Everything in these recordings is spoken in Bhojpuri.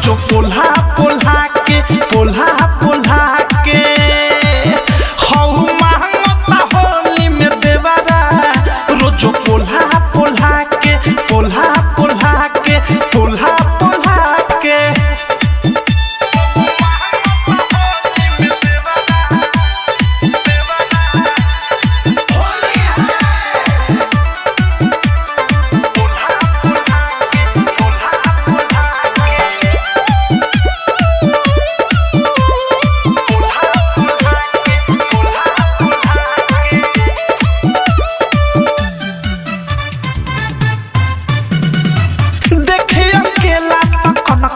रोजो पोल्हा पोल्हा के पोल्हा पोल्हा के हऊ मांगता होली में देवरा रोजो पोल्हा पोल्हा के पोल्हा पोल्हा के पोल्हा पोल्हा के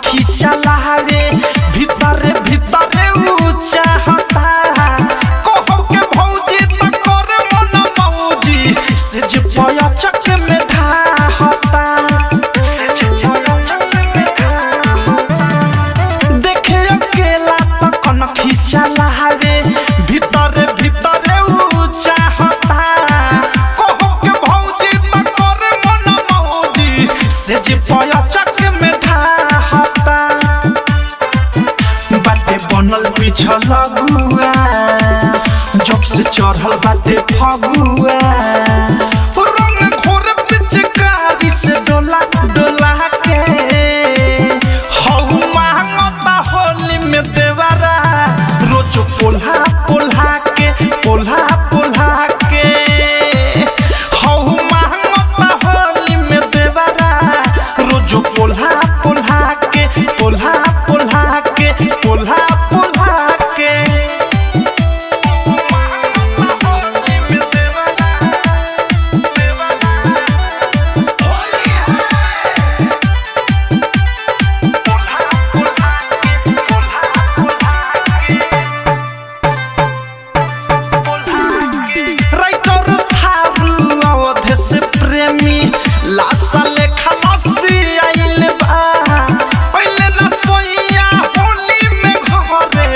खींचला रे भीतरे भीतरे ऊंचा हता कहू के भौजी त करे मन मौजी से जे पया चक में धा हता देखे अकेला त कन खींचला रे भीतरे भीतरे ऊंचा हता कहू के भौजी त करे मन मौजी से जे पया चक में बनल पिछल गुआ जब से चढ़ल बाटे फगुआ रंग घोर पिचकारी से डोला डोला के हऊ मांगता होली में देवरा रोज पोल्हा पोल्हा के पोल्हा पोल्हा के हऊ मांगता होली में देवरा रोज पोल्हा पोल्हा के पोल्हा पोल्हा के पोल्हा लासा लेखा लस्सी आइल बा पहले न सोइया होली में घरे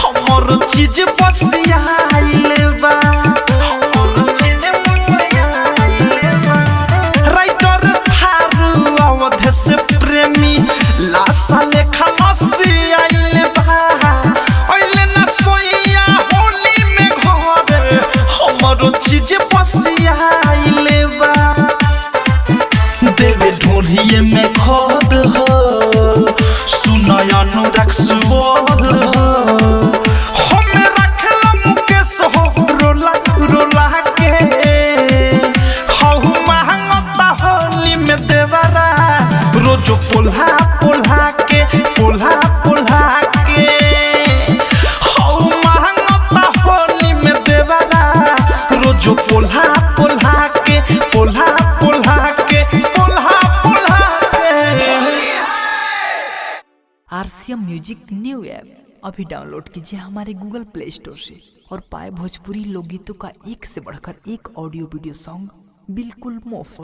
हमर चीज बसिया आइल बा राइटर थारू अवध से प्रेमी लासा लेखा लस्सी आइल बा पहले न सोइया होली में घरे हमर चीज बसिया आइल बा देवे ढोलिए में खोद हो सुनय अनुराग सुबोध हो हमें रखला मुकेश हो रोला रोला के हऊ मांगता होली में देवरा रोजो पोल्हा पोल्हा के पोल्हा पोल्हा के हऊ मांगता होली में देवरा रोजो पोल्हा पोल्हा के पोल्हा पोल्हा के आरसीएम म्यूजिक न्यू ऐप अभी डाउनलोड कीजिए हमारे गूगल प्ले स्टोर से और पाए भोजपुरी लोकगीतों का एक से बढ़कर एक ऑडियो वीडियो सॉन्ग बिल्कुल मुफ्त।